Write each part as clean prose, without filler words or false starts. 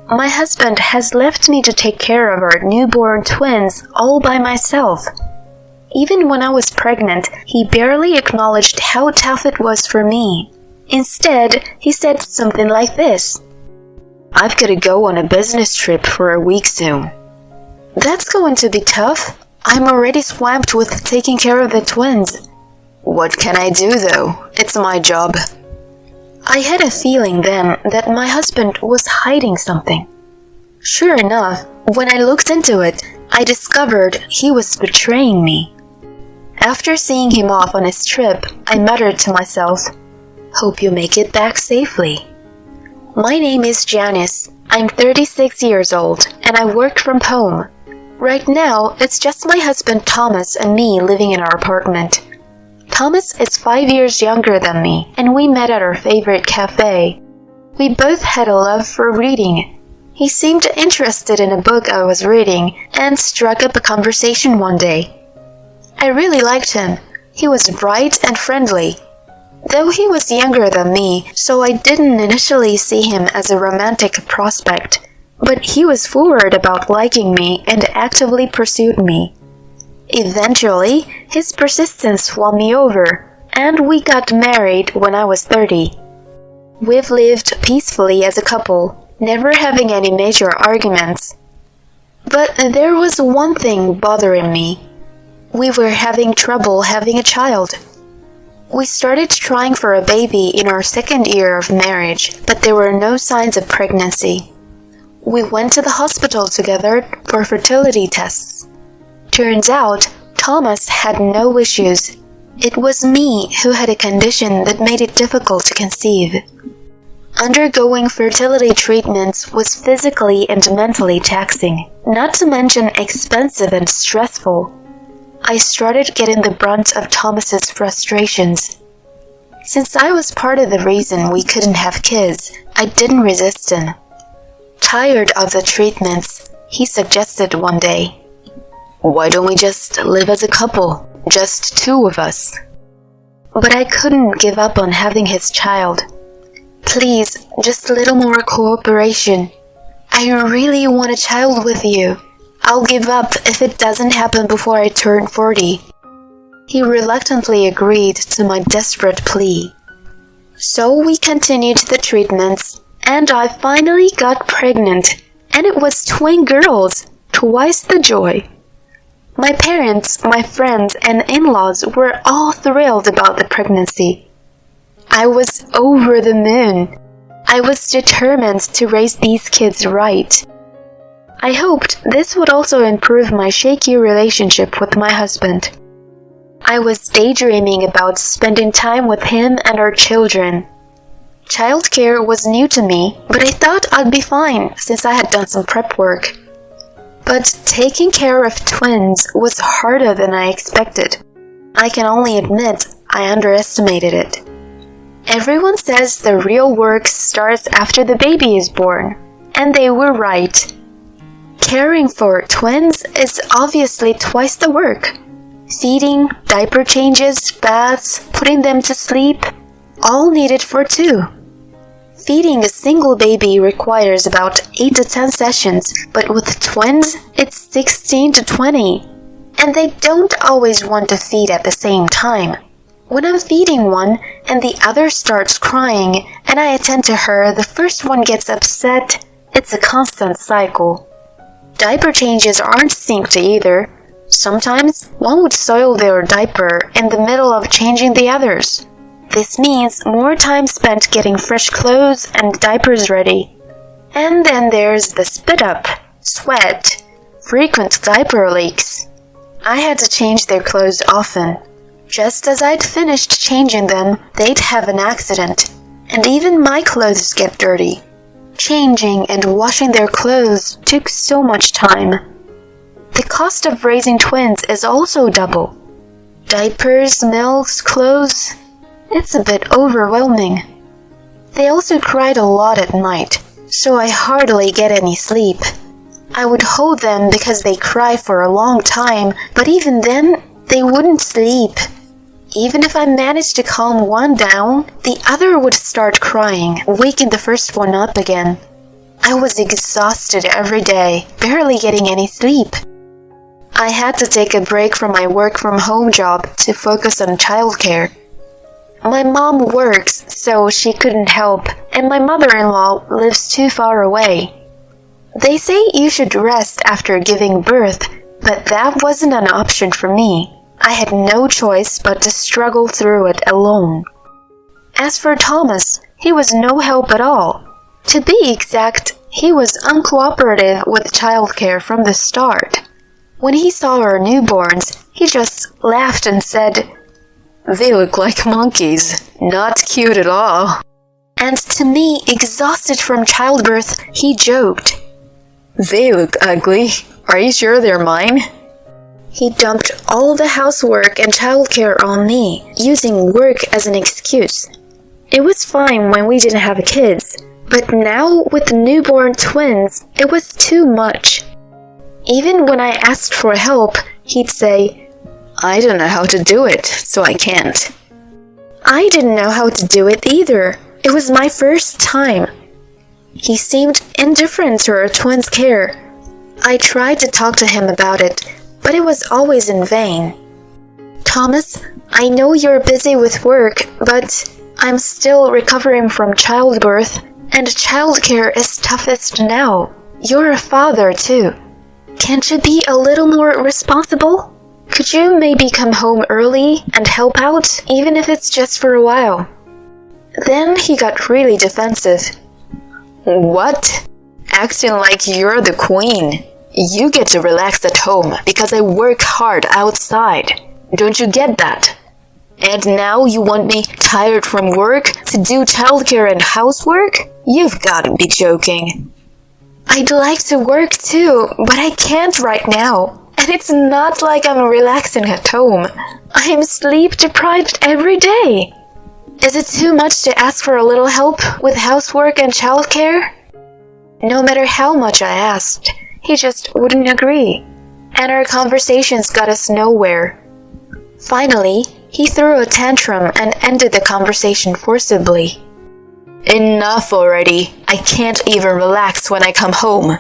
my husband has left me to take care of our newborn twins all by myself. Even when I was pregnant, he barely acknowledged how tough it was for me. Instead, he said something like this: "I've got to go on a business trip for a week soon." That's going to be tough. I'm already swamped with taking care of the twins. What can I do though? It's my job. I had a feeling then that my husband was hiding something. Sure enough, when I looked into it, I discovered he was betraying me. After seeing him off on his trip, I muttered to myself, "Hope you make it back safely." My name is Janice. I'm 36 years old, and I work from home. Right now, it's just my husband Thomas and me living in our apartment. Thomas is 5 years younger than me, and we met at our favorite cafe. We both had a love for reading. He seemed interested in a book I was reading and struck up a conversation one day. I really liked him. He was bright and friendly. Though he was younger than me, so I didn't initially see him as a romantic prospect, but he was forward about liking me and actively pursued me. Eventually, his persistence won me over, and we got married when I was 30. We've lived peacefully as a couple, never having any major arguments. But there was one thing bothering me. We were having trouble having a child. We started trying for a baby in our second year of marriage, but there were no signs of pregnancy. We went to the hospital together for fertility tests. Turns out, Thomas had no issues. It was me who had a condition that made it difficult to conceive. Undergoing fertility treatments was physically and mentally taxing, not to mention expensive and stressful. I started getting the brunt of Thomas's frustrations. Since I was part of the reason we couldn't have kids, I didn't resist him. Tired of the treatments, he suggested one day, "Why don't we just live as a couple, just two of us?" But I couldn't give up on having his child. "Please, just a little more cooperation. I really want a child with you. I'll give up if it doesn't happen before I turn 40. He reluctantly agreed to my desperate plea. So we continued the treatments, and I finally got pregnant, and it was twin girls, twice the joy. My parents, my friends, and in-laws were all thrilled about the pregnancy. I was over the moon. I was determined to raise these kids right. I hoped this would also improve my shaky relationship with my husband. I was daydreaming about spending time with him and our children. Childcare was new to me, but I thought I'd be fine since I had done some prep work. But taking care of twins was harder than I expected. I can only admit I underestimated it. Everyone says the real work starts after the baby is born, and they were right. Caring for twins is obviously twice the work. Feeding, diaper changes, baths, putting them to sleep, all needed for two. Feeding a single baby requires about 8 to 10 sessions, but with twins, it's 16 to 20. And they don't always want to feed at the same time. When I'm feeding one and the other starts crying and I attend to her, the first one gets upset. It's a constant cycle. Diaper changes aren't synced either. Sometimes one would soil their diaper in the middle of changing the others. This means more time spent getting fresh clothes and diapers ready. And then there's the spit up, sweat, frequent diaper leaks. I had to change their clothes often. Just as I'd finished changing them, they'd have an accident, and even my clothes get dirty. Changing and washing their clothes took so much time. The cost of raising twins is also double. Diapers, milks, clothes. It's a bit overwhelming. They also cried a lot at night, so I hardly get any sleep. I would hold them because they cry for a long time, but even then, they wouldn't sleep. Even if I managed to calm one down, the other would start crying, waking the first one up again. I was exhausted every day, barely getting any sleep. I had to take a break from my work-from-home job to focus on childcare. My mom works, so she couldn't help, and my mother-in-law lives too far away. They say you should rest after giving birth, but that wasn't an option for me. I had no choice but to struggle through it alone. As for Thomas, he was no help at all. To be exact, he was uncooperative with childcare from the start. When he saw our newborns, he just laughed and said, "They look like monkeys, not cute at all." And to me, exhausted from childbirth, he joked, "They look ugly. Are you sure they're mine?" He dumped all the housework and childcare on me, using work as an excuse. It was fine when we didn't have kids, but now with newborn twins, it was too much. Even when I asked for help, he'd say, "I don't know how to do it, so I can't." I didn't know how to do it either. It was my first time. He seemed indifferent to our twins' care. I tried to talk to him about it, but it was always in vain. "Thomas, I know you're busy with work, but I'm still recovering from childbirth, and childcare is toughest now. You're a father, too. Can't you be a little more responsible? Could you maybe come home early and help out, even if it's just for a while?" Then he got really defensive. "What? Acting like you're the queen. You get to relax at home because I work hard outside. Don't you get that? And now you want me tired from work to do childcare and housework? You've got to be joking." "I'd like to work too, but I can't right now. And it's not like I'm relaxing at home. I'm sleep deprived every day. Is it too much to ask for a little help with housework and childcare?" No matter how much I asked, he just wouldn't agree, and our conversations got us nowhere. Finally, he threw a tantrum and ended the conversation forcibly. "Enough already. I can't even relax when I come home.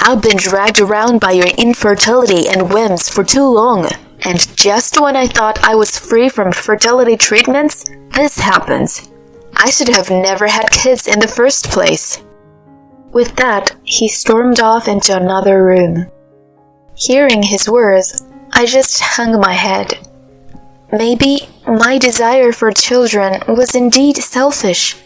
I've been dragged around by your infertility and whims for too long, and just when I thought I was free from fertility treatments, this happens. I should have never had kids in the first place." With that, he stormed off into another room. Hearing his words, I just hung my head. Maybe my desire for children was indeed selfish.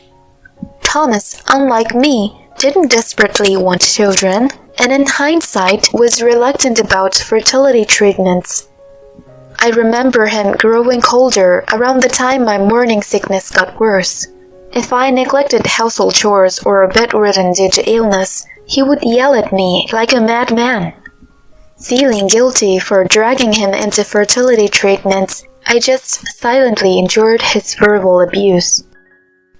Thomas, unlike me, didn't desperately want children, and in hindsight was reluctant about fertility treatments. I remember him growing colder around the time my morning sickness got worse. If I neglected household chores or were bedridden due to illness, he would yell at me like a madman. Feeling guilty for dragging him into fertility treatments, I just silently endured his verbal abuse.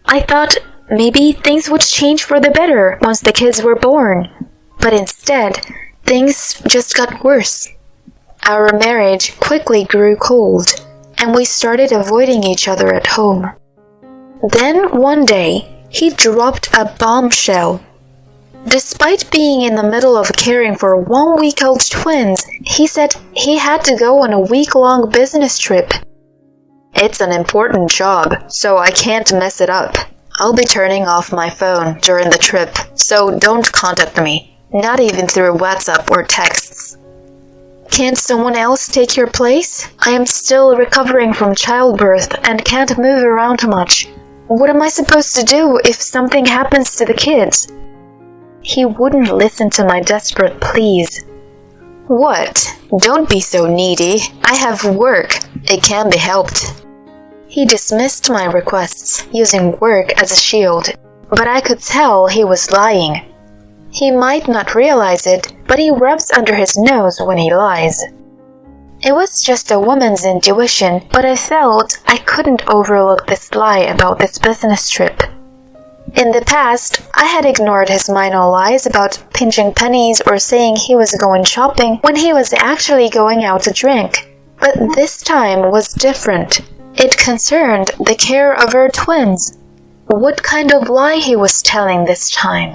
I thought maybe things would change for the better once the kids were born, but instead, things just got worse. Our marriage quickly grew cold, and we started avoiding each other at home. Then one day, he dropped a bombshell. Despite being in the middle of caring for 1-week-old twins, he said he had to go on a week-long business trip. "It's an important job, so I can't mess it up. I'll be turning off my phone during the trip, so don't contact me, not even through WhatsApp or texts." "Can't someone else take your place? I am still recovering from childbirth and can't move around much. What am I supposed to do if something happens to the kids?" He wouldn't listen to my desperate pleas. "What? Don't be so needy. I have work. It can be helped." He dismissed my requests, using work as a shield, but I could tell he was lying. He might not realize it, but he rubs under his nose when he lies. It was just a woman's intuition, but I felt I couldn't overlook this lie about this business trip. In the past, I had ignored his minor lies about pinching pennies or saying he was going shopping when he was actually going out to drink. But this time was different. It concerned the care of our twins. What kind of lie he was telling this time?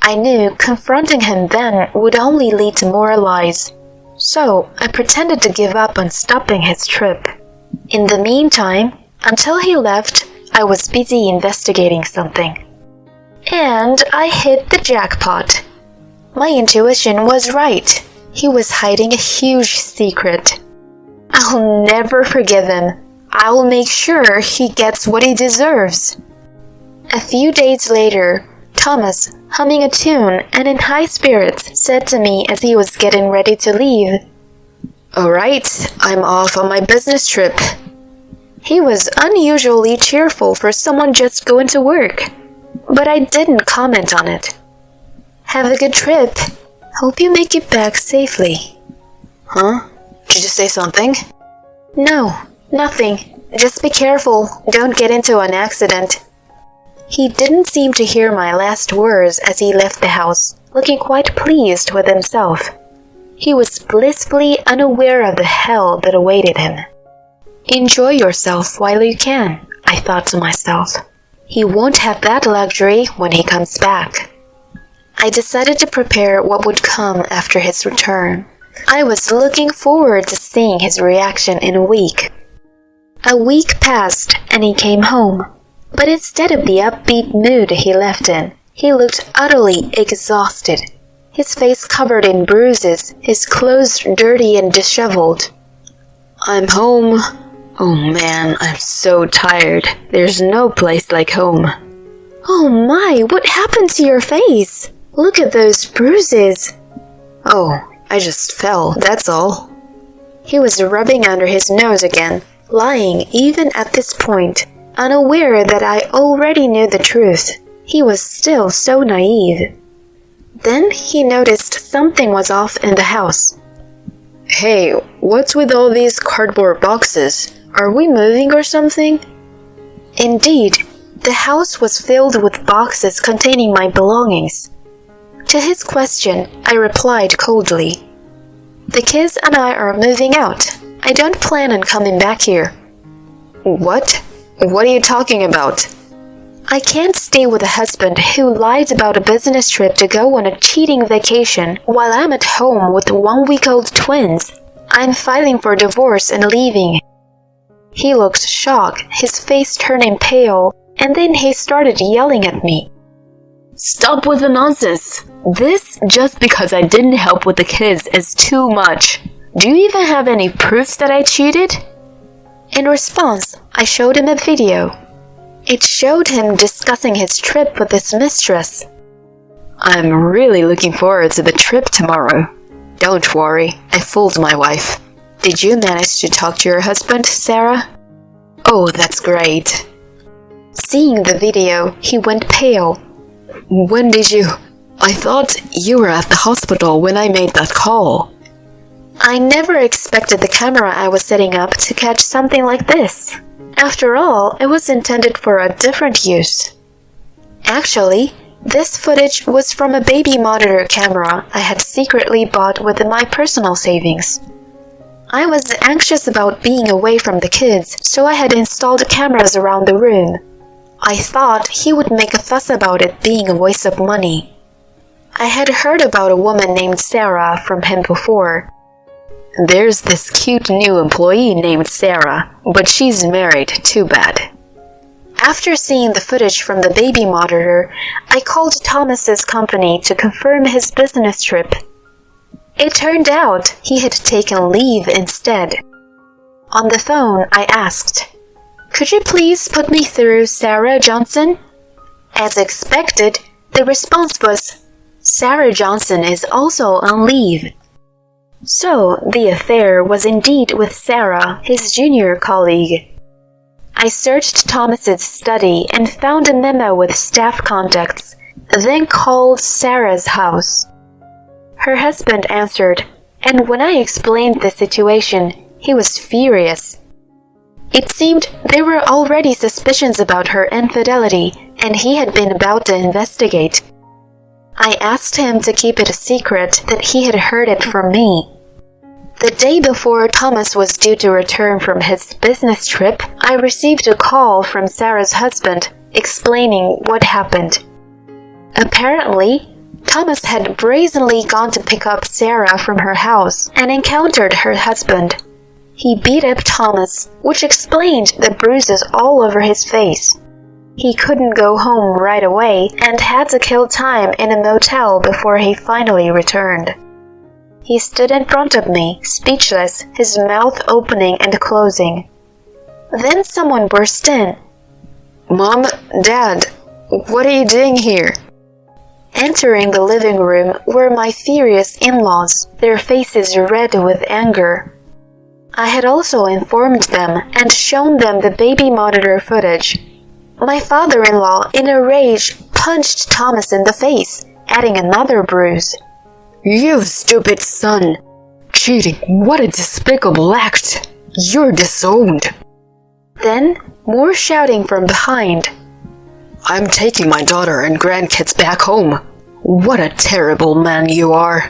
I knew confronting him then would only lead to more lies, so I pretended to give up on stopping his trip. In the meantime, until he left, I was busy investigating something. And I hit the jackpot. My intuition was right. He was hiding a huge secret. I'll never forgive him. I'll make sure he gets what he deserves. A few days later, Thomas, humming a tune and in high spirits, said to me as he was getting ready to leave, "All right, I'm off on my business trip." He was unusually cheerful for someone just going to work, but I didn't comment on it. "Have a good trip. Hope you make it back safely." Huh? Did you say something? No, nothing. Just be careful. Don't get into an accident. He didn't seem to hear my last words as he left the house, looking quite pleased with himself. He was blissfully unaware of the hell that awaited him. Enjoy yourself while you can, I thought to myself. He won't have that luxury when he comes back. I decided to prepare what would come after his return. I was looking forward to seeing his reaction in a week. A week passed and he came home, but instead of the upbeat mood he left in, he looked utterly exhausted. His face covered in bruises, his clothes dirty and disheveled. "I'm home. Oh man, I'm so tired. There's no place like home." "Oh my, what happened to your face? Look at those bruises." "Oh, I just fell, that's all." He was rubbing under his nose again, lying even at this point, unaware that I already knew the truth. He was still so naive. Then he noticed something was off in the house. "Hey, what's with all these cardboard boxes? Are we moving or something?" Indeed, the house was filled with boxes containing my belongings. To his question, I replied coldly, "The kids and I are moving out. I don't plan on coming back here." "What? What are you talking about?" "I can't stay with a husband who lied about a business trip to go on a cheating vacation while I'm at home with 1-week-old twins. I'm filing for divorce and leaving." He looked shocked, his face turning pale, and then he started yelling at me. "Stop with the nonsense. This just because I didn't help with the kids is too much. Do you even have any proofs that I cheated?" In response, I showed him a video. It showed him discussing his trip with his mistress. "I'm really looking forward to the trip tomorrow." "Don't worry, I fooled my wife." "Did you manage to talk to your husband, Sarah?" "Oh, that's great." Seeing the video, he went pale. "When did you? I thought you were at the hospital when I made that call." I never expected the camera I was setting up to catch something like this. After all, it was intended for a different use. Actually, this footage was from a baby monitor camera I had secretly bought with my personal savings. I was anxious about being away from the kids, so I had installed cameras around the room. I thought he would make a fuss about it being a waste of money. I had heard about a woman named Sarah from him before. "There's this cute new employee named Sarah, but she's married, too bad." After seeing the footage from the baby monitor, I called Thomas's company to confirm his business trip. It turned out he had taken leave instead. On the phone, I asked, "Could you please put me through Sarah Johnson?" As expected, the response was, "Sarah Johnson is also on leave." So, the affair was indeed with Sarah, his junior colleague. I searched Thomas's study and found a memo with staff contacts, then called Sarah's house. Her husband answered, and when I explained the situation, he was furious. It seemed there were already suspicions about her infidelity, and he had been about to investigate. I asked him to keep it a secret that he had heard it from me. The day before Thomas was due to return from his business trip, I received a call from Sarah's husband explaining what happened. Apparently, Thomas had brazenly gone to pick up Sarah from her house and encountered her husband. He beat up Thomas, which explained the bruises all over his face. He couldn't go home right away and had to kill time in a motel before he finally returned. He stood in front of me, speechless, his mouth opening and closing. Then someone burst in. Mom, Dad, what are you doing here? Entering the living room were my furious in-laws, their faces red with anger. I had also informed them and shown them the baby monitor footage. My father-in-law, in a rage, punched Thomas in the face, adding another bruise. You stupid son! Cheating, what a despicable act! You're disowned! Then, more shouting from behind. I'm taking my daughter and grandkids back home. What a terrible man you are.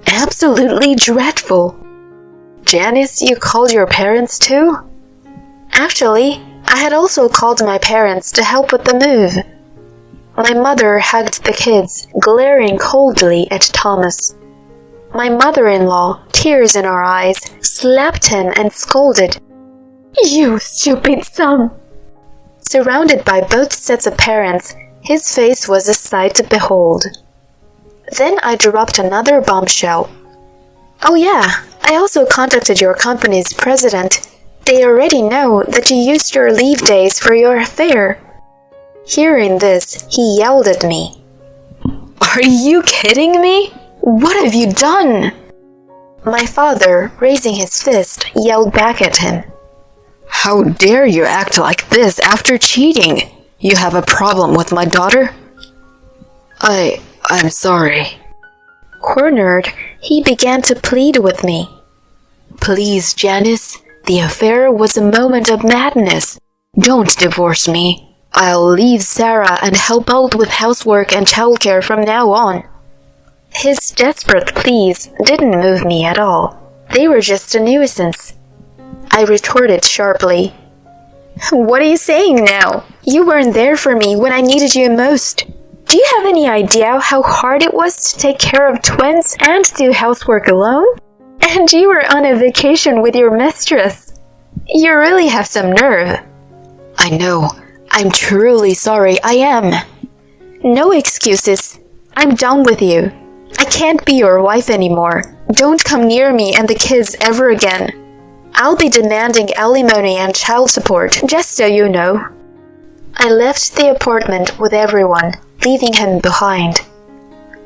Absolutely dreadful. Janice, you called your parents too? Actually, I had also called my parents to help with the move. My mother hugged the kids, glaring coldly at Thomas. My mother-in-law, tears in her eyes, slapped him and scolded. You stupid son! Surrounded by both sets of parents, his face was a sight to behold. Then I dropped another bombshell. Oh yeah, I also contacted your company's president. They already know that you used your leave days for your affair. Hearing this, he yelled at me. Are you kidding me? What have you done? My father, raising his fist, yelled back at him. How dare you act like this after cheating? You have a problem with my daughter? I'm sorry. Cornered, he began to plead with me. Please, Janice, the affair was a moment of madness. Don't divorce me. I'll leave Sarah and help out with housework and childcare from now on. His desperate pleas didn't move me at all. They were just a nuisance. I retorted sharply. What are you saying now? You weren't there for me when I needed you most. Do you have any idea how hard it was to take care of twins and do housework alone? And you were on a vacation with your mistress. You really have some nerve. I know. I'm truly sorry. I am. No excuses. I'm done with you. I can't be your wife anymore. Don't come near me and the kids ever again. I'll be demanding alimony and child support, just so you know. I left the apartment with everyone, leaving him behind.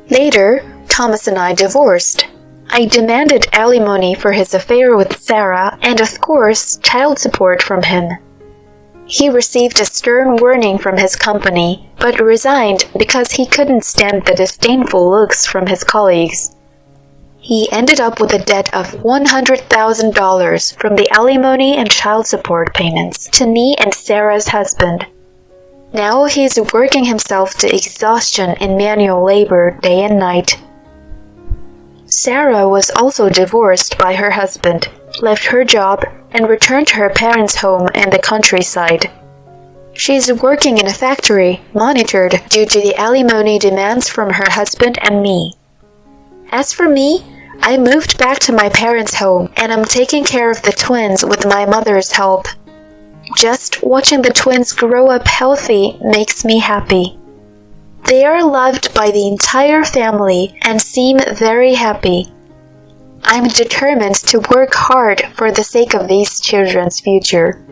Later, Thomas and I divorced. I demanded alimony for his affair with Sarah and, of course, child support from him. He received a stern warning from his company, but resigned because he couldn't stand the disdainful looks from his colleagues. He ended up with a debt of $100,000 from the alimony and child support payments to me and Sarah's husband. Now he's working himself to exhaustion in manual labor day and night. Sarah was also divorced by her husband, left her job, and returned to her parents' home in the countryside. She's working in a factory, monitored due to the alimony demands from her husband and me. As for me, I moved back to my parents' home and I'm taking care of the twins with my mother's help. Just watching the twins grow up healthy makes me happy. They are loved by the entire family and seem very happy. I'm determined to work hard for the sake of these children's future.